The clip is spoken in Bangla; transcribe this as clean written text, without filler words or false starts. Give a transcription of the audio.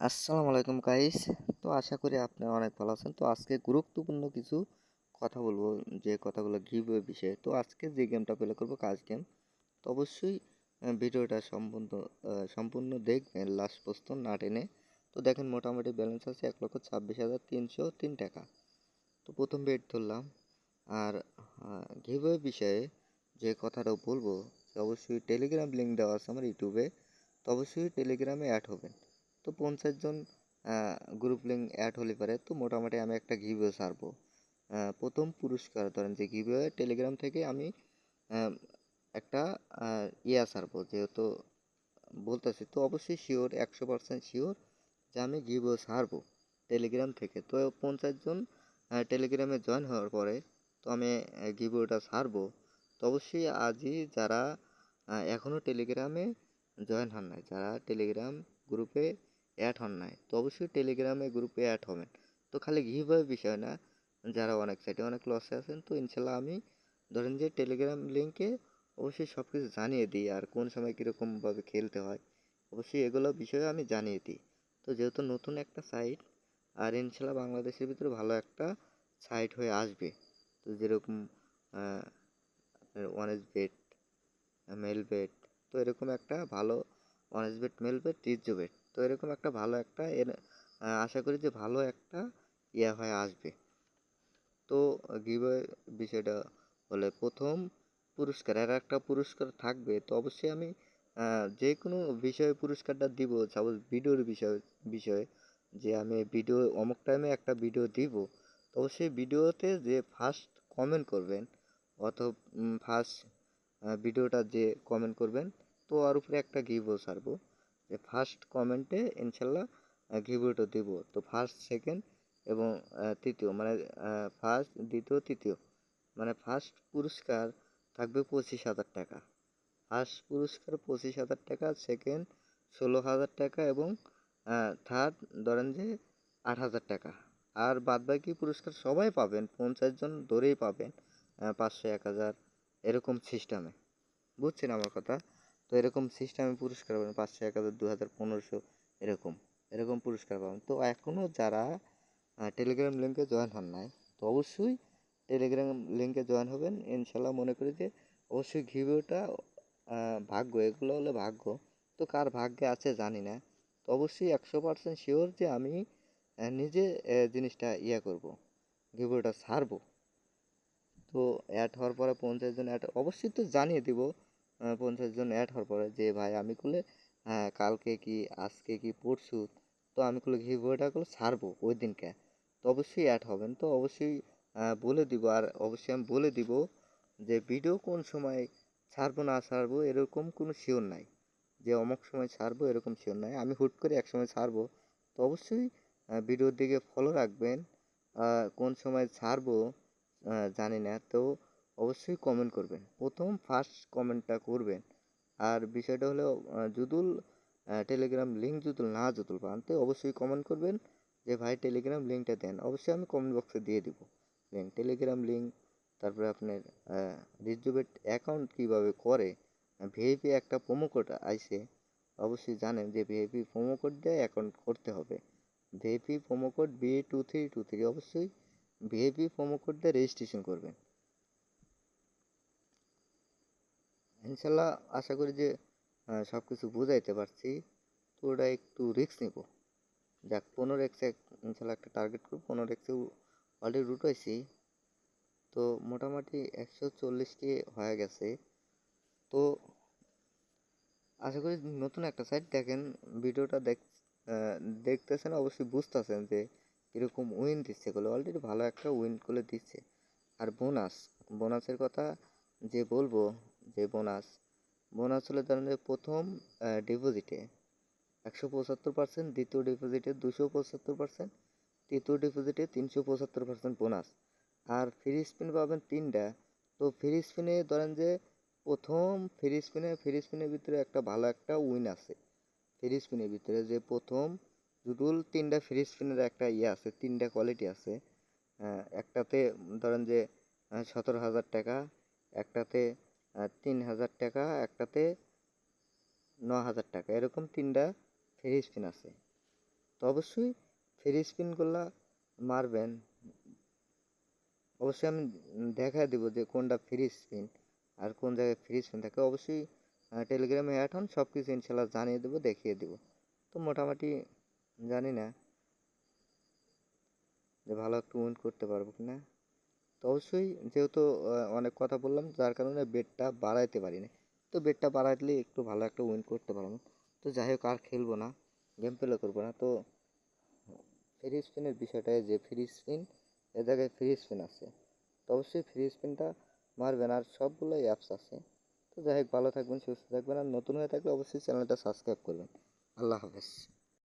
আসসালামু আলাইকুম গাইস। তো আশা করি আপনারা অনেক ভালো আছেন। তো আজকে গুরুত্বপূর্ণ কিছু কথা বলবো, যে কথাগুলো গিভওয়ে বিষয়ে। তো আজকে যে গেমটা প্লে করবো কাজ গেম। তো অবশ্যই ভিডিওটা সম্পূর্ণ দেখবেন লাস্ট পর্যন্ত না টেনে। তো দেখেন মোটামুটি ব্যালেন্স আছে 1,26,303 টাকা। তো প্রথম বেট ধরলাম। আর গিভওয়ে বিষয়ে যে কথাটা বলবো, যে অবশ্যই টেলিগ্রাম লিঙ্ক দেওয়া আছে আমার ইউটিউবে। তো অবশ্যই টেলিগ্রামে অ্যাড হবেন। তো 50 জন গ্রুপ লিঙ্ক অ্যাড হলে পারে। তো মোটামুটি আমি একটা গিভওয়ে ছাড়বো। প্রথম পুরস্কার ধরেন যে গিভওয়ে টেলিগ্রাম থেকে আমি আহ, একটা ছাড়বো, যেহেতু বলতেছি। তো অবশ্যই শিওর, 100% শিওর যে আমি গিভওয়ে ছাড়বো টেলিগ্রাম থেকে। তো 50 জন টেলিগ্রামে জয়েন হওয়ার পরে তো আমি গিভওয়েটা ছাড়বো। তো অবশ্যই আজই যারা এখনও টেলিগ্রামে জয়েন হন নাই, যারা টেলিগ্রাম গ্রুপে অ্যাড হন নাই, তো অবশ্যই টেলিগ্রামে গ্রুপে অ্যাড হবেন। তো খালি গিভওয়ে বিষয় না, যারা অনেক সাইডে অনেক লসে আছেন, তো ইনশাল্লাহ আমি ধরেন যে টেলিগ্রাম লিঙ্কে অবশ্যই সব কিছু জানিয়ে দিই, আর কোন সময় কীরকমভাবে খেলতে হয় অবশ্যই এগুলো বিষয়ে আমি জানিয়ে দিই। তো যেহেতু নতুন একটা সাইট, আর ইনশাল্লাহ বাংলাদেশের ভিতরে ভালো একটা সাইট হয়ে আসবে। তো যেরকম ওয়ানেস বেট, মেল বেট, তো এরকম একটা ভালো ওয়ানেস বেট, মেল বেট, রিজো বেট, তো এরকম একটা ভালো একটা আশা করি যে ভালো একটা হয়ে আসবে। তো গিভওয়ে বিষয়টা হলে প্রথম পুরস্কার, আর একটা পুরস্কার থাকবে। তো অবশ্যই আমি যে কোনো বিষয়ে পুরস্কারটা দিব। সাপোজ ভিডিওর বিষয়ে যে আমি ভিডিও অমুক টাইমে একটা ভিডিও দিব। তো অবশ্যই ভিডিওতে যে ফার্স্ট কমেন্ট করবেন, অথবা ফার্স্ট ভিডিওটা যে কমেন্ট করবেন, তো ওর উপরে একটা গিভও ছাড়বো। যে ফার্স্ট কমেন্টে ইনশাল্লাহ গিভওয়েটা দিব। তো ফার্স্ট, সেকেন্ড এবং তৃতীয়, মানে ফার্স্ট, দ্বিতীয়, তৃতীয়, মানে ফার্স্ট পুরস্কার থাকবে 25,000 টাকা। ফার্স্ট পুরস্কার 25,000 টাকা, সেকেন্ড 16,000 টাকা এবং থার্ড ধরেন যে 8,000 টাকা। আর বাদবাকি পুরস্কার সবাই পাবেন, 50 জন ধরেই পাবেন, 500, 1,000 এরকম সিস্টেমে। বুঝছেন আমার কথা? তো এরকম সিস্টেমে পুরস্কার পাবেন 500, 1,000, 2,000, 1,500, এরকম এরকম পুরস্কার পাবেন। তো এখনও যারা টেলিগ্রাম লিঙ্কে জয়েন হন নাই, তো অবশ্যই টেলিগ্রাম লিঙ্কে জয়েন হবেন। ইনশাল্লাহ মনে করি যে অবশ্যই গিভওয়েটা ভাগ্য, এগুলো হলে ভাগ্য। তো কার ভাগ্যে আছে জানি না। তো অবশ্যই 100% শিওর যে আমি নিজে জিনিসটা করব, গিভওয়েটা ছাড়বো। তো অ্যাড হওয়ার পরে 50 জন অ্যাড অবশ্যই তো জানিয়ে দিব। 50 জন অ্যাড হওয়ার পরে যে ভাই আমি করলে কালকে কি, আজকে কি, পরশু, তো আমি করলে গিভওয়েটা করলে ছাড়বো ওই দিনকে। তো অবশ্যই অ্যাড হবেন। তো অবশ্যই বলে দিব, আর অবশ্যই আমি বলে দিব যে ভিডিও কোন সময় ছাড়বো না ছাড়বো এরকম কোনো শিওর নাই, যে অমুক সময় ছাড়বো এরকম শিওর নাই। আমি হুট করে এক সময় ছাড়বো। তো অবশ্যই ভিডিওর দিকে ফলো রাখবেন। কোন সময় ছাড়বো জানি না। তো অবশ্যই কমেন্ট করবেন, প্রথম ফার্স্ট কমেন্টটা করবেন। আর বিষয়টা হলো যদুল টেলিগ্রাম লিঙ্ক যদুল পান, তো অবশ্যই কমেন্ট করবেন যে ভাই টেলিগ্রাম লিঙ্কটা দেন। অবশ্যই আমি কমেন্ট বক্সে দিয়ে দিব লিঙ্ক, টেলিগ্রাম লিঙ্ক। তারপরে আপনার রিজুভেট অ্যাকাউন্ট কীভাবে করে, ভিআইপি একটা প্রোমো কোড আইছে, অবশ্যই জানেন যে ভিআইপি প্রোমো কোড দিয়ে অ্যাকাউন্ট করতে হবে। ভিআইপি প্রোমো কোড BA2323, অবশ্যই ভিআইপি প্রোমো কোড দিয়ে রেজিস্ট্রেশন করবেন। ইনশাল্লাহ আশা করি যে সব কিছু বুঝাইতে পারছি। তো ওটা একটু রিস্ক নিব। যাক, 15x ইনশাল্লাহ একটা টার্গেট করব। 15x অলরেডি রুট হয়েছি। তো মোটামুটি 140টি হয়ে গেছে। তো আশা করি নতুন একটা সাইট দেখেন, ভিডিওটা দেখতেছেন, অবশ্যই বুঝতেছেন যে কীরকম উইন দিচ্ছে এগুলো। অলরেডি ভালো একটা উইন করে দিচ্ছে। আর বোনাসের কথা যে বলবো, যে বোনাস হলে ধরেন যে প্রথম ডিপোজিটে 175%, দ্বিতীয় ডিপোজিটে 275%, তৃতীয় ডিপোজিটে 375% বোনাস। আর ফ্রি স্পিন পাবেন 3টা। তো ফ্রি স্পিনে ধরেন যে প্রথম ফ্রি স্পিনের ভিতরে একটা ভালো একটা উইন আছে। ফ্রি স্পিনের ভিতরে যে প্রথম দুটোল 3টা ফ্রি স্পিনের একটা আছে, 3টা কোয়ালিটি আছে। একটাতে ধরেন যে 17,000 টাকা, একটাতে 3,000 টাকা, একটাতে 9,000 টাকা, এরকম 3টা ফ্রি স্পিন আছে। তো অবশ্যই ফ্রি স্পিনগুলো মারবেন। অবশ্যই আমি দেখা দেবো যে কোনটা ফ্রি স্পিন আর কোন জায়গায় ফ্রি স্পিন থাকে। অবশ্যই টেলিগ্রামে অ্যাড হন, সব কিছু ইনশাল্লাহ জানিয়ে দেবো, দেখিয়ে দেবো। তো মোটামুটি জানি না যে ভালো একটু উইন করতে পারবো কি না। তো অবশ্যই যেহেতু অনেক কথা বললাম, যার কারণে বেটটা বাড়াইতে পারি না। তো বেটটা বাড়াইলে একটু ভালো একটা উইন করতে পারবো। তো যাই হোক, আর খেলবো না, গেম প্লে করবো না। তো ফ্রি স্পিনের বিষয়টা, যে ফ্রি স্পিন, এ জায়গায় ফ্রি স্পিন আছে, তো অবশ্যই ফ্রি স্পিনটা মারবেন। আর সবগুলোই অ্যাপস আছে। তো যাই হোক, ভালো থাকবেন, সুস্থ থাকবেন। আর নতুন হয়ে থাকলে অবশ্যই চ্যানেলটা সাবস্ক্রাইব করবেন। আল্লাহ হাফেজ।